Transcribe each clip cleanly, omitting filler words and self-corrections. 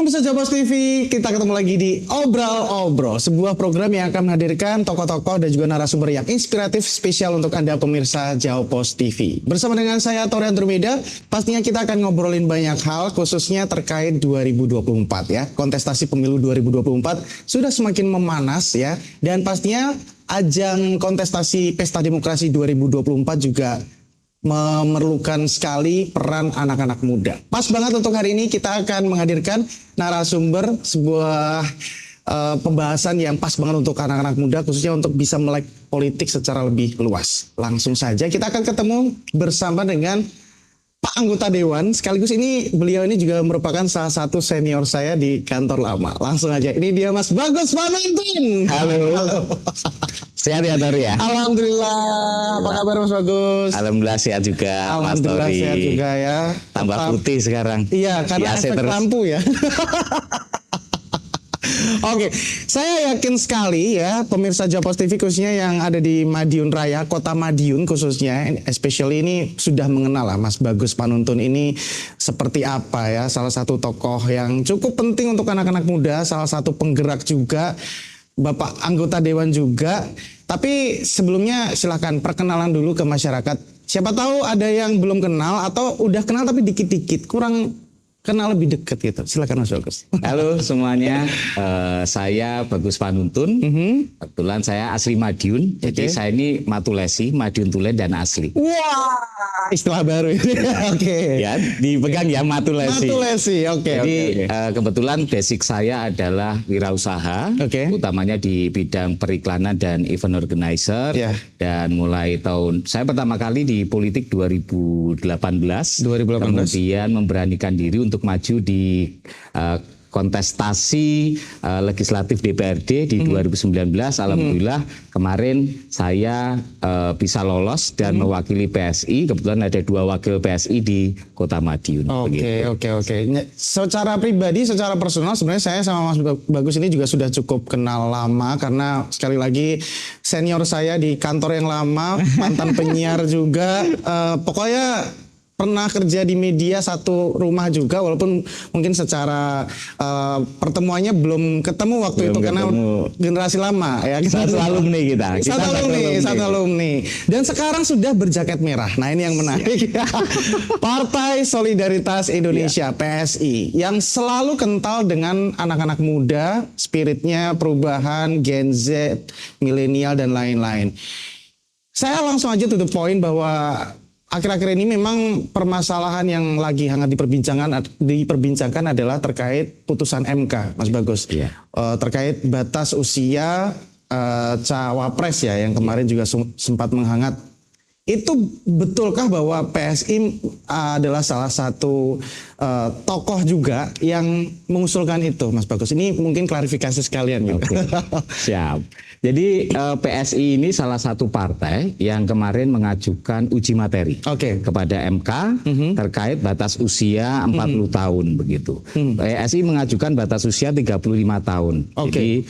Pemirsa Jabos TV, kita ketemu lagi di Obrol, sebuah program yang akan menghadirkan tokoh-tokoh dan juga narasumber yang inspiratif spesial untuk Anda pemirsa Jabos TV. Bersama dengan saya Tori Andromeda, pastinya kita akan ngobrolin banyak hal khususnya terkait 2024 ya. Kontestasi pemilu 2024 sudah semakin memanas ya, dan pastinya ajang kontestasi Pesta Demokrasi 2024 juga memerlukan sekali peran anak-anak muda. Pas banget untuk hari ini kita akan menghadirkan narasumber sebuah pembahasan yang pas banget untuk anak-anak muda, khususnya untuk bisa melek politik secara lebih luas. Langsung saja kita akan ketemu bersama dengan Pak Anggota Dewan, sekaligus beliau ini juga merupakan salah satu senior saya di kantor lama. Langsung aja, ini dia Mas Bagus Panonton. Halo. Sehat ya Tori ya? Alhamdulillah. Apa kabar Mas Bagus? Alhamdulillah sehat juga. Alhamdulillah Mas Tori. sehat juga ya. Tambah putih sekarang. Iya, karena efek lampu ya. Oke, saya yakin sekali ya pemirsa Jabos TV khususnya yang ada di Madiun Raya, Kota Madiun khususnya, especially ini sudah mengenal lah Mas Bagus Panonton ini seperti apa ya, salah satu tokoh yang cukup penting untuk anak-anak muda, salah satu penggerak juga, Bapak Anggota Dewan juga. Tapi sebelumnya silahkan perkenalan dulu ke masyarakat. Siapa tahu ada yang belum kenal atau udah kenal tapi dikit-dikit kurang kenal lebih dekat gitu. Silakan Mas Bagus. Halo semuanya, saya Bagus Panonton. Kebetulan saya asli Madiun. Jadi saya ini Matulesi, Madiun Tulen dan asli. Wah, istilah baru ini. Oke. Ya, dipegang ya Matulesi. Matulesi, oke. Jadi kebetulan basic saya adalah wirausaha, utamanya di bidang periklanan dan event organizer. Dan mulai saya pertama kali di politik 2018. Kemudian memberanikan diri untuk maju di kontestasi legislatif DPRD di 2019. Alhamdulillah kemarin saya bisa lolos dan mewakili PSI. Kebetulan ada 2 wakil PSI di Kota Madiun. Oke. Secara pribadi, secara personal sebenarnya saya sama Mas Bagus ini juga sudah cukup kenal lama, karena sekali lagi senior saya di kantor yang lama, mantan penyiar juga, pokoknya pernah kerja di media satu rumah juga, walaupun mungkin secara pertemuannya belum ketemu waktu itu karena generasi lama ya. Satu alumni kita. Satu alumni. Dan sekarang sudah berjaket merah. Nah ini yang menarik. Partai Solidaritas Indonesia PSI yang selalu kental dengan anak-anak muda, spiritnya perubahan, Gen Z, milenial dan lain-lain. Saya langsung aja to the point bahwa akhir-akhir ini memang permasalahan yang lagi hangat diperbincangkan adalah terkait putusan MK, Mas Bagus. Terkait batas usia cawapres ya, yang kemarin juga sempat menghangat. Itu betulkah bahwa PSI adalah salah satu tokoh juga yang mengusulkan itu, Mas Bagus? Ini mungkin klarifikasi sekalian. Siap. Jadi PSI ini salah satu partai yang kemarin mengajukan uji materi kepada MK terkait batas usia 40 tahun begitu. PSI mengajukan batas usia 35 tahun. Jadi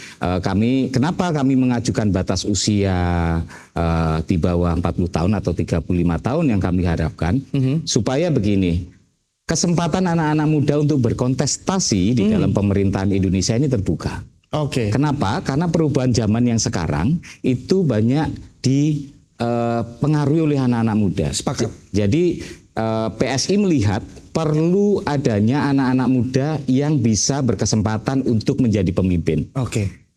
kenapa kami mengajukan batas usia di bawah 40 tahun atau 35 tahun yang kami harapkan supaya begini, kesempatan anak-anak muda untuk berkontestasi di dalam pemerintahan Indonesia ini terbuka. Kenapa? Karena perubahan zaman yang sekarang itu banyak dipengaruhi oleh anak-anak muda. Sepakat. Jadi PSI melihat perlu adanya anak-anak muda yang bisa berkesempatan untuk menjadi pemimpin.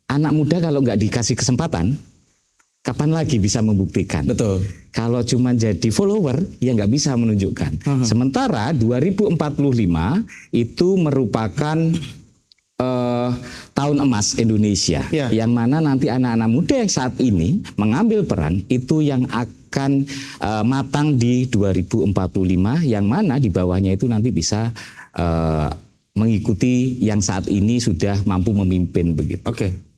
Anak muda kalau nggak dikasih kesempatan, kapan lagi bisa membuktikan? Betul. Kalau cuma jadi follower, ya nggak bisa menunjukkan. Sementara 2045 itu merupakan tahun emas Indonesia, yang mana nanti anak-anak muda yang saat ini mengambil peran itu yang akan matang di 2045, yang mana di bawahnya itu nanti bisa mengikuti yang saat ini sudah mampu memimpin begitu.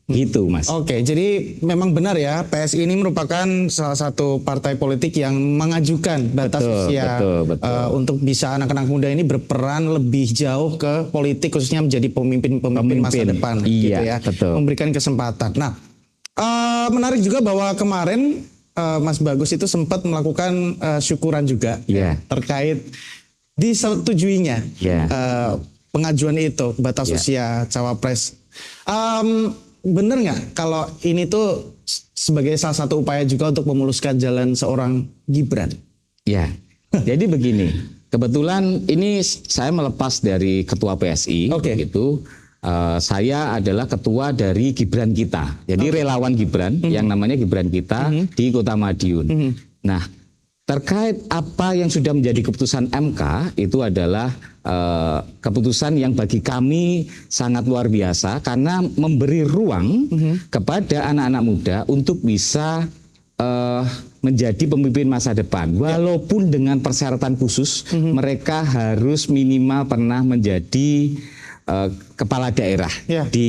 Gitu Mas. Jadi memang benar ya, PSI ini merupakan salah satu partai politik yang mengajukan batas usia untuk bisa anak-anak muda ini berperan lebih jauh ke politik, khususnya menjadi pemimpin masa depan. Memberikan kesempatan. Nah, menarik juga bahwa kemarin Mas Bagus itu sempat melakukan syukuran juga terkait disetujuinya pengajuan itu batas usia cawapres. Bener nggak kalau ini tuh sebagai salah satu upaya juga untuk memuluskan jalan seorang Gibran? Ya, jadi begini. Kebetulan ini saya melepas dari ketua PSI, gitu. Saya adalah ketua dari Gibran Kita. Jadi relawan Gibran yang namanya Gibran Kita di Kota Madiun. Nah, terkait apa yang sudah menjadi keputusan MK itu adalah keputusan yang bagi kami sangat luar biasa karena memberi ruang kepada anak-anak muda untuk bisa menjadi pemimpin masa depan. Walaupun dengan persyaratan khusus, mereka harus minimal pernah menjadi kepala daerah di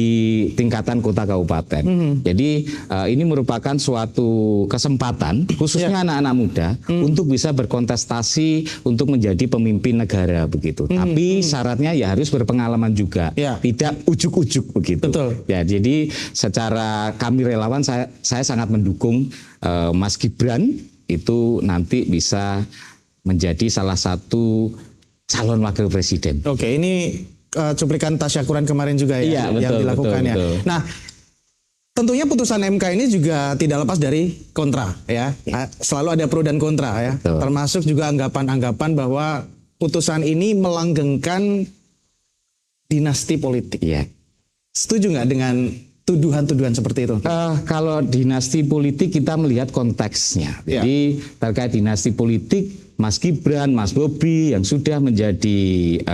tingkatan kota kabupaten. Jadi ini merupakan suatu kesempatan khususnya anak-anak muda untuk bisa berkontestasi untuk menjadi pemimpin negara begitu. Tapi syaratnya ya harus berpengalaman juga, tidak ujuk-ujuk begitu. Betul. Ya, jadi secara kami relawan saya sangat mendukung Mas Gibran itu nanti bisa menjadi salah satu calon wakil presiden. Oke, ini cuplikan tasyakuran kemarin juga ya, yang dilakukan ya. Nah, tentunya putusan MK ini juga tidak lepas dari kontra ya. Selalu ada pro dan kontra ya. Termasuk juga anggapan-anggapan bahwa putusan ini melanggengkan dinasti politik. Setuju nggak dengan tuduhan-tuduhan seperti itu? Kalau dinasti politik kita melihat konteksnya. Jadi terkait dinasti politik, Mas Gibran, Mas Bobi yang sudah menjadi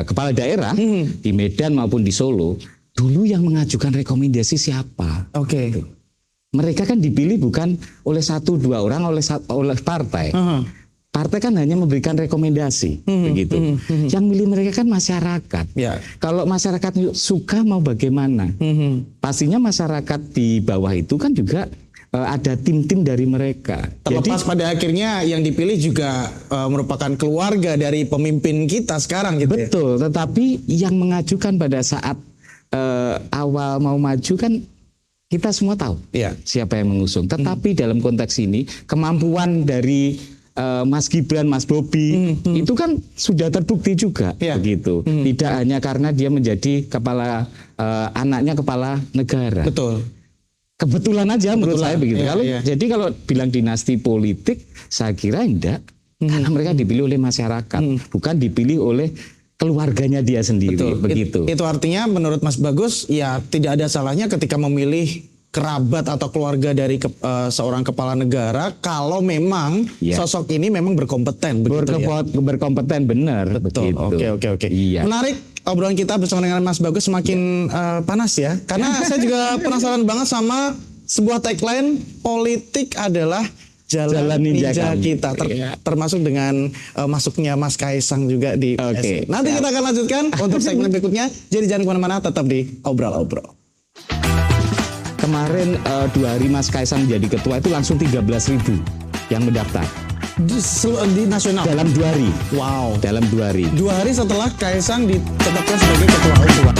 kepala daerah di Medan maupun di Solo, dulu yang mengajukan rekomendasi siapa? Mereka kan dipilih bukan oleh 1-2 orang, oleh partai. Partai kan hanya memberikan rekomendasi, begitu. Yang milih mereka kan masyarakat. Kalau masyarakat suka mau bagaimana? Pastinya masyarakat di bawah itu kan juga ada tim-tim dari mereka. Terlepas pada akhirnya yang dipilih juga merupakan keluarga dari pemimpin kita sekarang gitu. Betul, tetapi yang mengajukan pada saat awal mau maju kan kita semua tahu siapa yang mengusung. Tetapi dalam konteks ini kemampuan dari Mas Gibran, Mas Bobi itu kan sudah terbukti juga begitu. Tidak hanya karena dia menjadi anaknya kepala negara. Betul. Kebetulan aja menurut saya begitu. Jadi kalau bilang dinasti politik, saya kira enggak. Karena mereka dipilih oleh masyarakat, bukan dipilih oleh keluarganya dia sendiri. Begitu. Itu artinya menurut Mas Bagus, ya tidak ada salahnya ketika memilih kerabat atau keluarga dari seorang kepala negara kalau memang sosok ini memang berkompeten. Berkompeten benar. Betul. Oke. Menarik. Obrolan kita bersama dengan Mas Bagus semakin panas ya. Karena saya juga penasaran banget sama sebuah tagline, politik adalah jalan ninja kita. Termasuk dengan masuknya Mas Kaisang juga di PSI. Nanti kita akan lanjutkan untuk segmen berikutnya. Jadi jangan kemana-mana, tetap di Obrol-Obrol. Kemarin 2 hari Mas Kaisang menjadi ketua itu langsung 13.000 yang mendaftar. Di nasional? Dalam 2 hari. Wow. Dalam 2 hari. 2 hari setelah Kaisang ditetapkan sebagai ketua umum.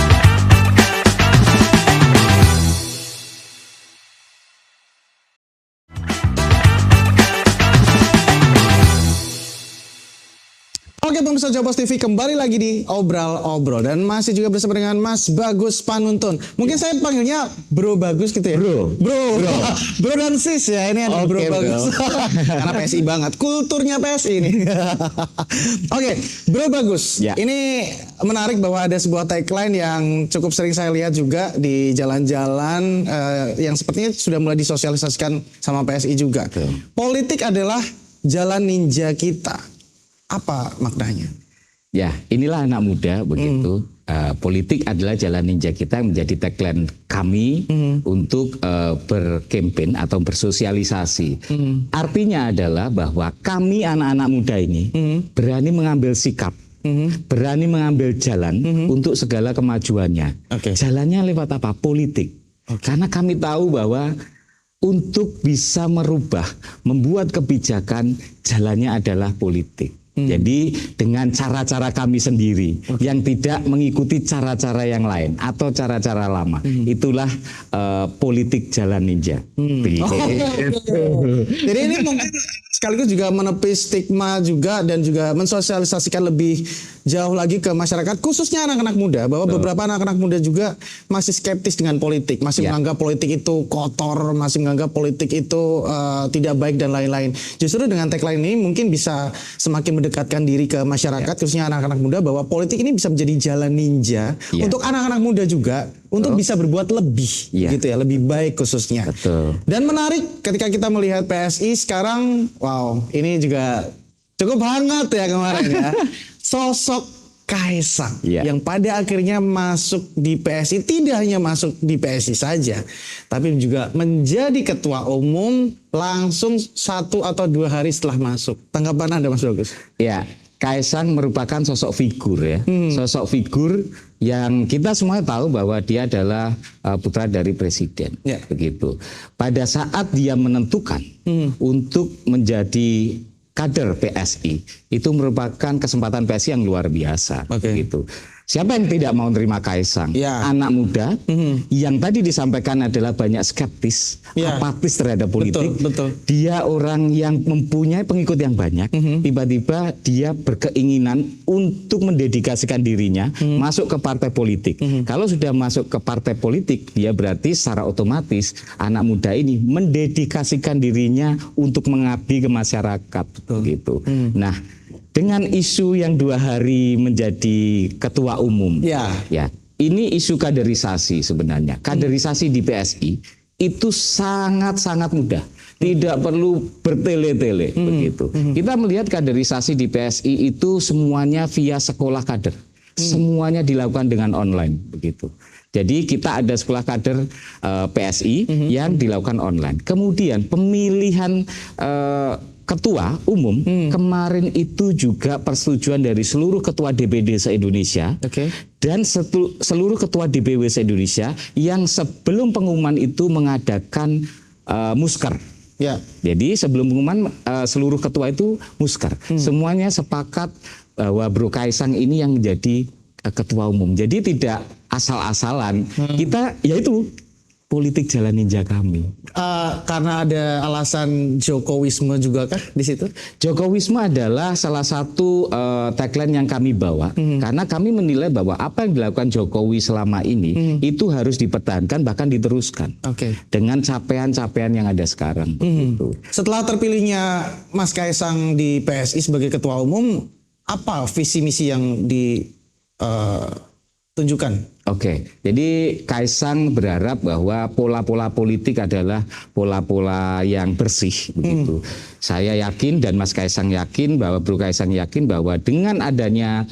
Oke pemirsa Jawabos TV, kembali lagi di Obrol-Obrol dan masih juga bersama dengan Mas Bagus Panuntun. Mungkin saya panggilnya Bro Bagus gitu ya. Bro dan sis ya, ini ada Bro Bagus. Karena PSI banget, kulturnya PSI ini. Oke, Bro Bagus. Ini menarik bahwa ada sebuah tagline yang cukup sering saya lihat juga di jalan-jalan yang sepertinya sudah mulai disosialisasikan sama PSI juga. Politik adalah jalan ninja kita. Apa maknanya? Ya, inilah anak muda begitu. Politik adalah jalan ninja kita yang menjadi tagline kami untuk berkampanye atau bersosialisasi. Artinya adalah bahwa kami anak-anak muda ini berani mengambil sikap, berani mengambil jalan untuk segala kemajuannya. Jalannya lewat apa? Politik. Karena kami tahu bahwa untuk bisa merubah, membuat kebijakan, jalannya adalah politik. Jadi dengan cara-cara kami sendiri yang tidak mengikuti cara-cara yang lain atau cara-cara lama, itulah politik jalan ninja. Jadi ini mungkin sekaligus juga menepis stigma juga dan juga mensosialisasikan lebih jauh lagi ke masyarakat, khususnya anak-anak muda, bahwa beberapa anak-anak muda juga masih skeptis dengan politik, masih menganggap politik itu kotor, masih menganggap politik itu tidak baik dan lain-lain. Justru dengan tagline ini mungkin bisa semakin mendekatkan diri ke masyarakat, khususnya anak-anak muda, bahwa politik ini bisa menjadi jalan ninja untuk anak-anak muda juga untuk bisa berbuat lebih, gitu ya, lebih baik khususnya. Betul. Dan menarik ketika kita melihat PSI sekarang, wow, ini juga cukup hangat ya kemarin ya. Sosok Kaisang yang pada akhirnya masuk di PSI, tidak hanya masuk di PSI saja, tapi juga menjadi ketua umum langsung 1 atau 2 hari setelah masuk. Tanggapan Anda, Mas Bagus? Ya, Kaisang merupakan sosok figur ya, sosok figur yang kita semua tahu bahwa dia adalah putra dari presiden, begitu. Pada saat dia menentukan untuk menjadi kader PSI, itu merupakan kesempatan PSI yang luar biasa, begitu. Siapa yang tidak mau terima Kaisang? Anak muda yang tadi disampaikan adalah banyak skeptis, apatis terhadap politik. Betul. Dia orang yang mempunyai pengikut yang banyak. Tiba-tiba dia berkeinginan untuk mendedikasikan dirinya masuk ke partai politik. Kalau sudah masuk ke partai politik, dia berarti secara otomatis anak muda ini mendedikasikan dirinya untuk mengabdi ke masyarakat, gitu. Nah, dengan isu yang 2 hari menjadi ketua umum, ini isu kaderisasi sebenarnya. Kaderisasi di PSI itu sangat-sangat mudah, tidak perlu bertele-tele, begitu. Kita melihat kaderisasi di PSI itu semuanya via sekolah kader, semuanya dilakukan dengan online, begitu. Jadi kita ada sekolah kader PSI yang dilakukan online. Kemudian pemilihan ketua umum kemarin itu juga persetujuan dari seluruh ketua DPD se-Indonesia dan seluruh ketua DPW se-Indonesia yang sebelum pengumuman itu mengadakan musker. Jadi sebelum pengumuman seluruh ketua itu musker. Semuanya sepakat bahwa Bro Kaisang ini yang menjadi ketua umum. Jadi tidak asal-asalan. Kita yaitu politik jalan ninja kami. Karena ada alasan Jokowisme juga kah di situ? Jokowisme adalah salah satu tagline yang kami bawa, karena kami menilai bahwa apa yang dilakukan Jokowi selama ini itu harus dipertahankan bahkan diteruskan dengan capaian-capaian yang ada sekarang. Setelah terpilihnya Mas Kaisang di PSI sebagai ketua umum, apa visi misi yang ditunjukkan? Jadi Kaisang berharap bahwa pola-pola politik adalah pola-pola yang bersih, begitu. Saya yakin dan Mas Kaisang yakin bahwa Bro Kaisang yakin bahwa dengan adanya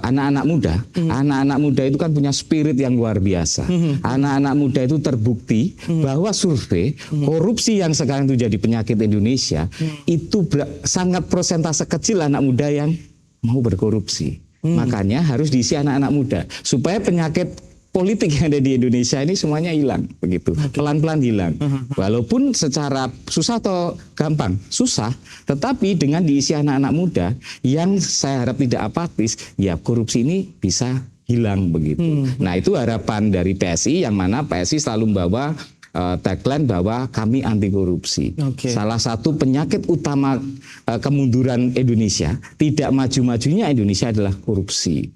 anak-anak muda itu kan punya spirit yang luar biasa. Anak-anak muda itu terbukti bahwa survei korupsi yang sekarang itu jadi penyakit Indonesia itu sangat persentase kecil anak muda yang mau berkorupsi. Makanya harus diisi anak-anak muda supaya penyakit politik yang ada di Indonesia ini semuanya hilang, begitu. Pelan-pelan hilang. Walaupun secara susah atau gampang, susah, tetapi dengan diisi anak-anak muda yang saya harap tidak apatis, ya korupsi ini bisa hilang, begitu. Nah, itu harapan dari PSI yang mana PSI selalu membawa tagline bahwa kami anti korupsi. Salah satu penyakit utama kemunduran Indonesia, tidak maju-majunya Indonesia adalah korupsi.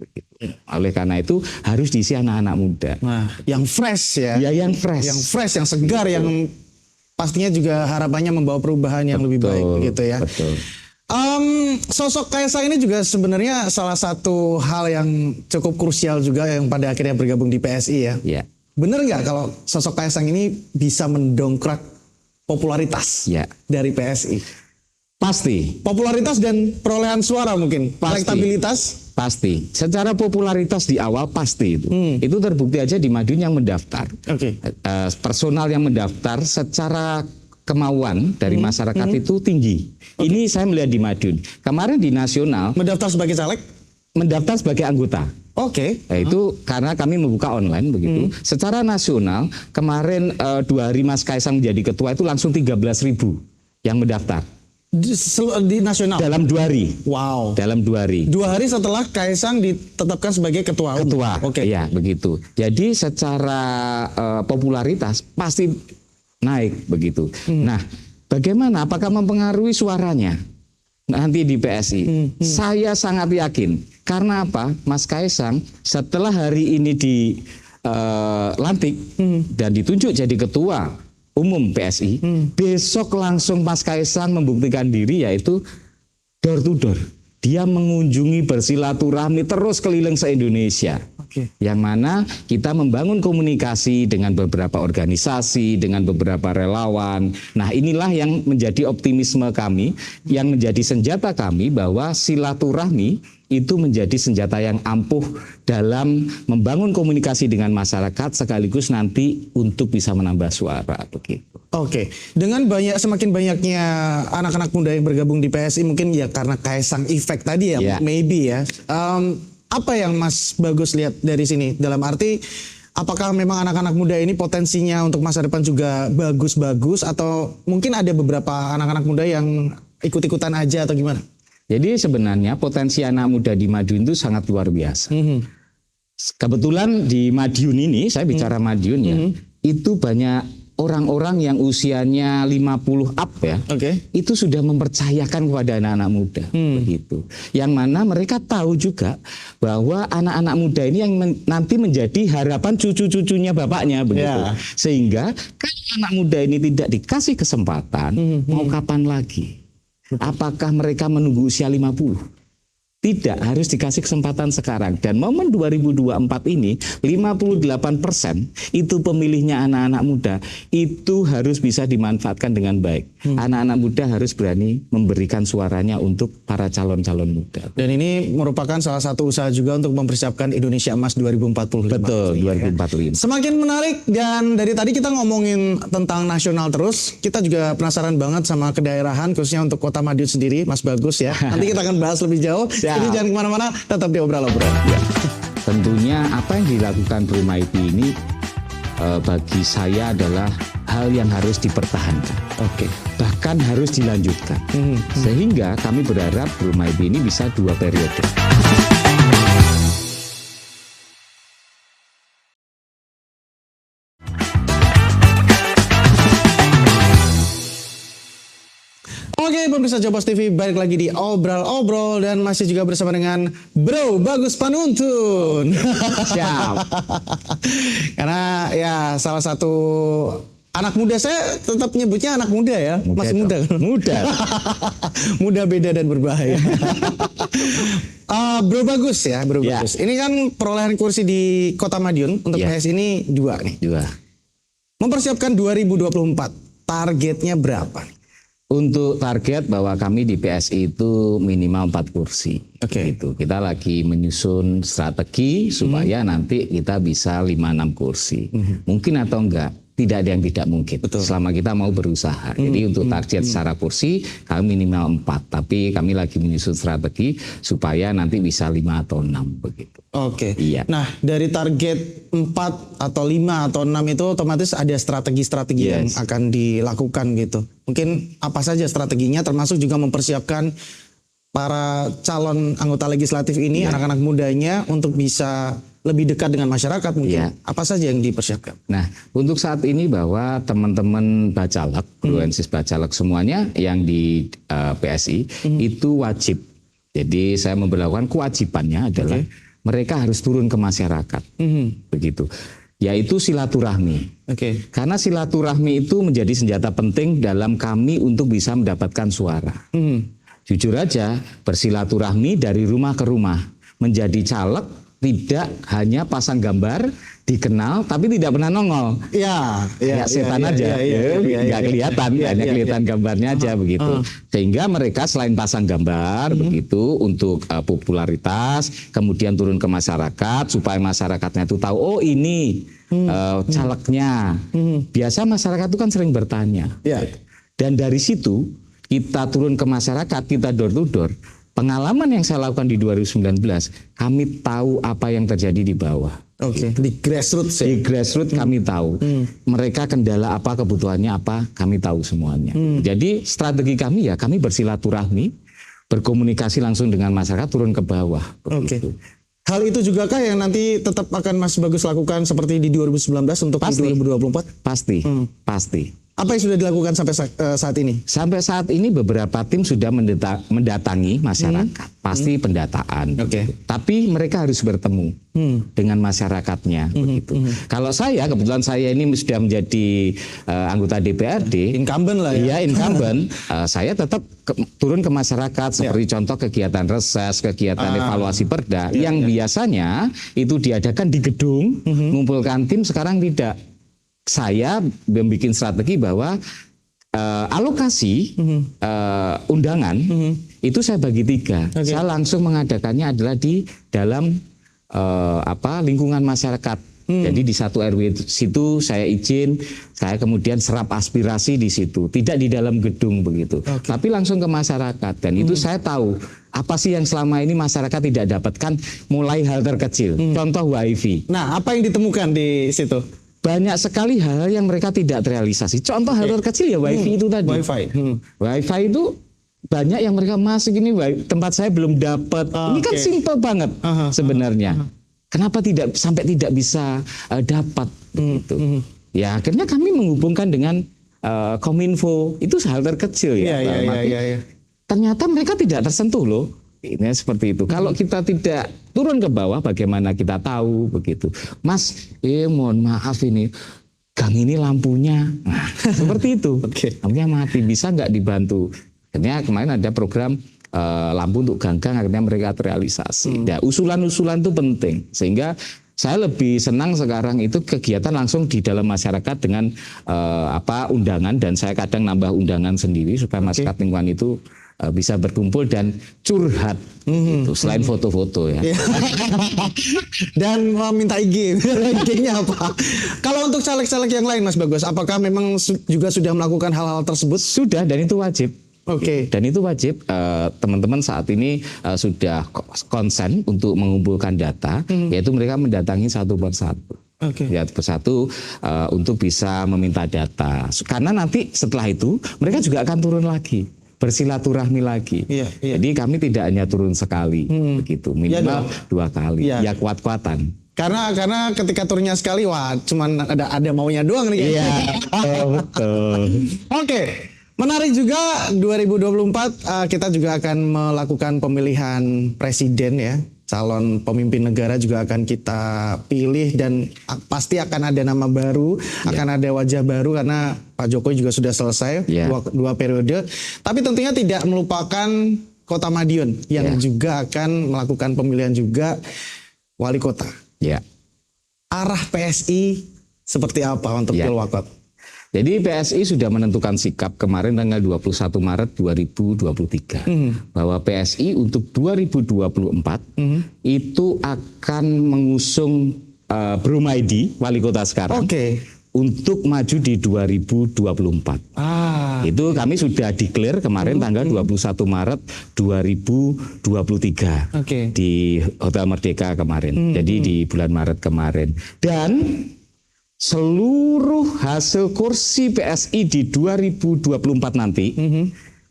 Oleh karena itu harus diisi anak-anak muda. Nah, yang fresh ya. Yang fresh. Yang fresh, yang segar, yang pastinya juga harapannya membawa perubahan yang lebih baik, gitu ya. Sosok Kaisang ini juga sebenarnya salah satu hal yang cukup krusial juga yang pada akhirnya bergabung di PSI ya. Bener nggak kalau sosok Kaisang ini bisa mendongkrak popularitas dari PSI? Pasti. Popularitas dan perolehan suara mungkin. Elektabilitas? Pasti. Secara popularitas di awal pasti itu. Itu terbukti aja di Madiun yang mendaftar. Personal yang mendaftar secara kemauan dari masyarakat itu tinggi. Ini saya melihat di Madiun. Kemarin di nasional. Mendaftar sebagai caleg? Mendaftar sebagai anggota. Nah, itu karena kami membuka online, begitu. Secara nasional kemarin 2 hari Mas Kaisang menjadi ketua itu langsung 13.000 yang mendaftar. Di nasional? Dalam 2 hari. Wow. Dalam 2 hari. 2 hari setelah Kaisang ditetapkan sebagai ketua umum. Ya, begitu. Jadi secara popularitas pasti naik, begitu. Nah, bagaimana? Apakah mempengaruhi suaranya nanti di PSI? Saya sangat yakin Karena apa? Mas Kaisang setelah hari ini dilantik dan ditunjuk jadi ketua umum PSI, besok langsung Mas Kaisang membuktikan diri, yaitu door to door. Dia mengunjungi, bersilaturahmi terus keliling se-Indonesia. Yang mana kita membangun komunikasi dengan beberapa organisasi, dengan beberapa relawan. Nah, inilah yang menjadi optimisme kami, yang menjadi senjata kami, bahwa silaturahmi itu menjadi senjata yang ampuh dalam membangun komunikasi dengan masyarakat, sekaligus nanti untuk bisa menambah suara, begitu. Oke, dengan semakin banyaknya anak-anak muda yang bergabung di PSI, mungkin ya karena Kaisang Effect tadi ya, maybe ya. Apa yang Mas Bagus lihat dari sini? Dalam arti, apakah memang anak-anak muda ini potensinya untuk masa depan juga bagus-bagus, atau mungkin ada beberapa anak-anak muda yang ikut-ikutan aja atau gimana? Jadi sebenarnya potensi anak muda di Madiun itu sangat luar biasa. Kebetulan di Madiun ini, saya bicara Madiun ya, itu banyak orang-orang yang usianya 50 up ya, itu sudah mempercayakan kepada anak-anak muda, begitu. Yang mana mereka tahu juga bahwa anak-anak muda ini yang nanti menjadi harapan cucu-cucunya bapaknya, begitu. Sehingga kalau anak muda ini tidak dikasih kesempatan, mau kapan lagi? Apakah mereka menunggu usia 50? Tidak, harus dikasih kesempatan sekarang. Dan momen 2024 ini 58% itu pemilihnya anak-anak muda, itu harus bisa dimanfaatkan dengan baik. Anak-anak muda harus berani memberikan suaranya untuk para calon-calon muda. Dan ini merupakan salah satu usaha juga untuk mempersiapkan Indonesia Emas 2045. Betul, 2045. Semakin menarik, dan dari tadi kita ngomongin tentang nasional terus, kita juga penasaran banget sama kedaerahan, khususnya untuk Kota Madiun sendiri, Mas Bagus ya. Nanti kita akan bahas lebih jauh. Jadi jangan kemana-mana, tetap di Obrol-Obrol. Ya. Tentunya apa yang dilakukan Rumah IP ini bagi saya adalah hal yang harus dipertahankan. Bahkan harus dilanjutkan. Sehingga kami berharap Rumah IP ini bisa 2 periode. Oke, pemirsa Jobos TV, balik lagi di Obrol-Obrol, dan masih juga bersama dengan Bro Bagus Panuntun. Siap. Karena ya salah satu anak muda, saya tetap nyebutnya anak muda ya, masih muda. Muda. Muda, beda dan berbahaya. Bro Bagus ya, Bro Bagus. Ini kan perolehan kursi di Kota Madiun untuk PSI ini 2 nih. 2. Mempersiapkan 2024, targetnya berapa? Untuk target bahwa kami di PSI itu minimal 4 kursi. Gitu. Kita lagi menyusun strategi supaya nanti kita bisa 5-6 kursi. Mungkin atau enggak, tidak ada yang tidak mungkin. Selama kita mau berusaha. Jadi untuk target secara kursi kami minimal 4. Tapi kami lagi menyusun strategi supaya nanti bisa 5 atau 6 begitu. Iya. Nah, dari target 4 atau 5 atau 6 itu otomatis ada strategi-strategi yang akan dilakukan gitu. Mungkin apa saja strateginya, termasuk juga mempersiapkan para calon anggota legislatif ini, anak-anak mudanya, untuk bisa lebih dekat dengan masyarakat mungkin. Apa saja yang dipersiapkan? Nah, untuk saat ini bahwa teman-teman bacalek, Bruensis bacalek semuanya yang di PSI itu wajib. Jadi saya memberlakukan kewajibannya adalah mereka harus turun ke masyarakat. Begitu. Yaitu silaturahmi. Karena silaturahmi itu menjadi senjata penting dalam kami untuk bisa mendapatkan suara. Jujur aja, bersilaturahmi dari rumah ke rumah. Menjadi caleg tidak hanya pasang gambar, dikenal, tapi tidak pernah nongol. Kayak setan aja, nggak kelihatan, hanya kelihatan gambarnya aja begitu. Sehingga mereka selain pasang gambar begitu untuk popularitas, kemudian turun ke masyarakat supaya masyarakatnya itu tahu, oh ini calegnya. Biasa masyarakat itu kan sering bertanya. Dan dari situ kita turun ke masyarakat, kita door to door. Pengalaman yang saya lakukan di 2019, kami tahu apa yang terjadi di bawah. Di grassroots ya? Di grassroots kami tahu. Mereka kendala apa, kebutuhannya apa, kami tahu semuanya. Jadi strategi kami ya, kami bersilaturahmi, berkomunikasi langsung dengan masyarakat, turun ke bawah. Hal itu juga kah yang nanti tetap akan Mas Bagus lakukan seperti di 2019 untuk di 2024? Pasti. Apa yang sudah dilakukan sampai saat ini? Sampai saat ini beberapa tim sudah mendatangi masyarakat, pasti pendataan. Tapi mereka harus bertemu dengan masyarakatnya. Begitu. Kalau saya, kebetulan saya ini sudah menjadi anggota DPRD, incumbent lah ya. Iya, incumbent. Saya tetap turun ke masyarakat seperti contoh kegiatan reses, kegiatan evaluasi perda yang biasanya itu diadakan di gedung, mengumpulkan tim, sekarang tidak. Saya membuat strategi bahwa alokasi undangan itu saya bagi 3. Saya langsung mengadakannya adalah di dalam lingkungan masyarakat. Jadi di satu RW situ saya izin, saya kemudian serap aspirasi di situ, tidak di dalam gedung begitu, tapi langsung ke masyarakat. Dan itu saya tahu apa sih yang selama ini masyarakat tidak dapatkan, mulai hal terkecil, contoh WiFi. Nah, apa yang ditemukan di situ? Banyak sekali hal yang mereka tidak terrealisasi. Contoh hal terkecil ya WiFi itu tadi. WiFi itu banyak yang mereka masuk ini, tempat saya belum dapat. Ini kan simple banget sebenarnya. Kenapa sampai tidak bisa dapat gitu? Ya akhirnya kami menghubungkan dengan Kominfo. Itu hal terkecil ya. Ternyata mereka tidak tersentuh loh. Ini seperti itu. Kalau kita tidak turun ke bawah, bagaimana kita tahu begitu? Mas, mohon maaf ini gang ini lampunya, nah, seperti itu. Lampunya mati, bisa nggak dibantu? Akhirnya kemarin ada program lampu untuk gang-gang, akhirnya mereka terrealisasi. Nah, usulan-usulan itu penting, sehingga saya lebih senang sekarang itu kegiatan langsung di dalam masyarakat dengan undangan, dan saya kadang nambah undangan sendiri supaya masyarakat lingkungan itu bisa berkumpul dan curhat gitu, selain foto-foto ya. Dan minta IG. IG-nya apa? Kalau untuk caleg-caleg yang lain Mas Bagus, apakah memang juga sudah melakukan hal-hal tersebut? Sudah, dan itu wajib. Dan itu wajib. Teman-teman saat ini sudah konsen untuk mengumpulkan data, yaitu mereka mendatangi satu persatu. Ya, persatu untuk bisa meminta data. Karena nanti setelah itu mereka juga akan turun lagi, bersilaturahmi lagi. Jadi kami tidak hanya turun sekali, begitu, minimal 2 kali. Ya kuat-kuatan. Karena ketika turunnya sekali, wah, cuman ada maunya doang nih. Iya, betul. Menarik juga 2024 kita juga akan melakukan pemilihan presiden ya. Calon pemimpin negara juga akan kita pilih, dan pasti akan ada nama baru, akan ada wajah baru karena Pak Jokowi juga sudah selesai dua periode. Tapi tentunya tidak melupakan Kota Madiun yang juga akan melakukan pemilihan juga wali kota. Arah PSI seperti apa untuk Pilwakot? Jadi PSI sudah menentukan sikap kemarin tanggal 21 Maret 2023 bahwa PSI untuk 2024 itu akan mengusung Brumaidi, wali kota sekarang, untuk maju di 2024. Itu kami sudah declare kemarin tanggal 21 Maret 2023 di Hotel Merdeka kemarin. Jadi di bulan Maret kemarin. Dan seluruh hasil kursi PSI di 2024 nanti,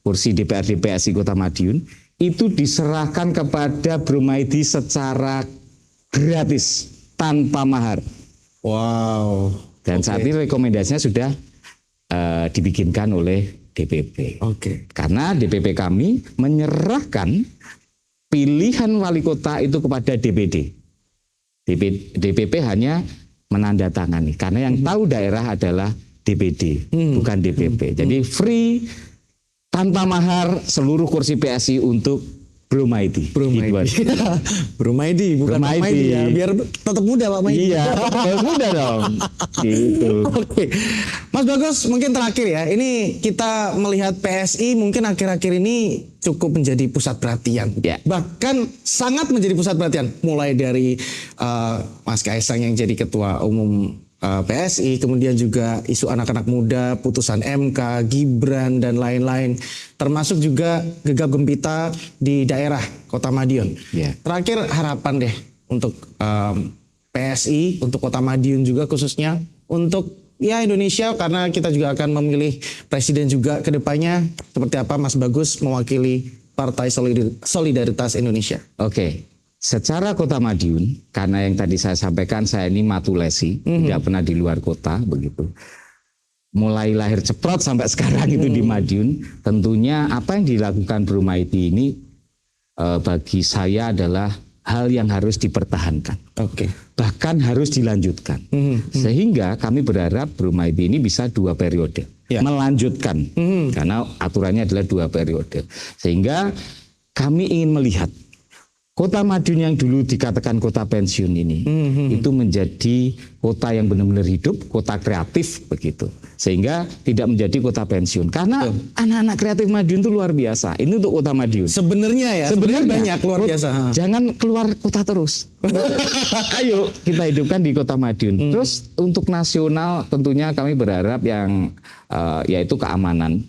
kursi DPRD PSI Kota Madiun, itu diserahkan kepada Brumaidi secara gratis, tanpa mahar. Wow. Dan saat ini rekomendasinya sudah dibikinkan oleh DPP. Karena DPP kami menyerahkan pilihan wali kota itu kepada DPD. DPP hanya menandatangani, karena yang tahu daerah adalah DPD, bukan DPP. Jadi free, tanpa mahar, seluruh kursi PSI untuk Brumaidi. Brumaidi, bukan Pak Maidi ya, biar tetap muda Pak Maidi. Iya, muda dong. Gitu. Mas Bagus, mungkin terakhir ya, ini kita melihat PSI mungkin akhir-akhir ini cukup menjadi pusat perhatian. Bahkan sangat menjadi pusat perhatian. Mulai dari Mas Kaisang yang jadi ketua umum PSI, kemudian juga isu anak-anak muda, putusan MK, Gibran, dan lain-lain. Termasuk juga gegap gempita di daerah Kota Madiun. Terakhir, harapan deh untuk PSI, untuk Kota Madiun juga khususnya, untuk Indonesia, karena kita juga akan memilih presiden juga ke depannya. Seperti apa Mas Bagus mewakili Partai Solidaritas Indonesia? Secara Kota Madiun, karena yang tadi saya sampaikan, saya ini matulesi, tidak pernah di luar kota begitu. mulai lahir ceprot sampai sekarang itu di Madiun, tentunya apa yang dilakukan Bro Maidi ini bagi saya adalah hal yang harus dipertahankan. Bahkan harus dilanjutkan. Sehingga kami berharap Bro Maidi ini bisa 2 periode. Melanjutkan. Karena aturannya adalah 2 periode. Sehingga kami ingin melihat Kota Madiun yang dulu dikatakan kota pensiun ini, itu menjadi kota yang benar-benar hidup, kota kreatif begitu. Sehingga tidak menjadi kota pensiun. Karena anak-anak kreatif Madiun itu luar biasa. Ini untuk kota Madiun. Sebenarnya ya, sebenarnya banyak luar biasa. Jangan keluar kota terus. Ayo kita hidupkan di kota Madiun. Terus untuk nasional tentunya kami berharap yang yaitu keamanan.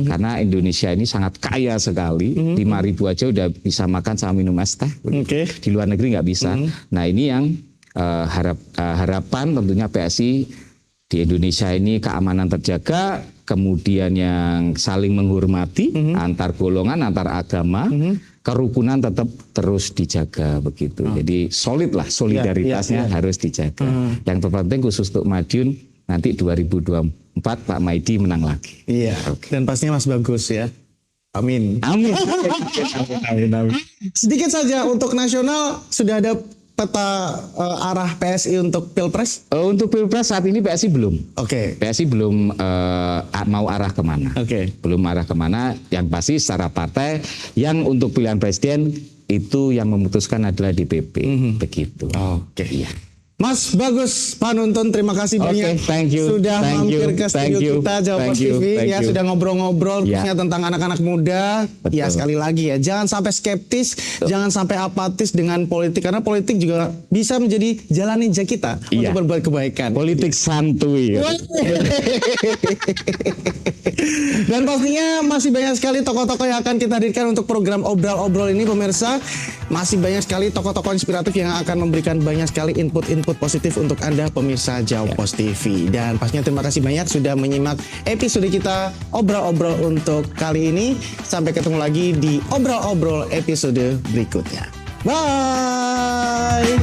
Karena Indonesia ini sangat kaya sekali. 5.000 aja udah bisa makan sama minum es teh. Di luar negeri nggak bisa. Nah ini yang harapan tentunya PSI di Indonesia ini keamanan terjaga, kemudian yang saling menghormati antar golongan, antar agama, kerukunan tetap terus dijaga begitu. Jadi solid lah, solidaritasnya harus dijaga. Yang terpenting khusus untuk Madiun nanti 2024 Pak Maidi menang lagi. Iya. Dan pastinya Mas bagus ya. Amin. Amin. Sedikit saja untuk nasional sudah ada peta arah PSI untuk Pilpres? Untuk Pilpres saat ini PSI belum. PSI belum mau arah kemana. Belum arah kemana. Yang pasti secara partai yang untuk pilihan presiden itu yang memutuskan adalah DPP. Begitu. Iya. Mas Bagus Panuntun, terima kasih banyak sudah mampir ke studio kita Jawapos TV ya, sudah ngobrol-ngobrol khususnya tentang anak-anak muda. Ya sekali lagi ya, jangan sampai skeptis, jangan sampai apatis dengan politik, karena politik juga bisa menjadi jalan ninja kita untuk berbuat kebaikan. Politik santuy. Dan pastinya masih banyak sekali tokoh-tokoh yang akan kita hadirkan untuk program obrol-obrol ini pemirsa. Masih banyak sekali tokoh-tokoh inspiratif yang akan memberikan banyak sekali input positif untuk Anda pemirsa Jawapos TV. Dan pastinya terima kasih banyak sudah menyimak episode kita obrol-obrol untuk kali ini. Sampai ketemu lagi di obrol-obrol episode berikutnya. Bye.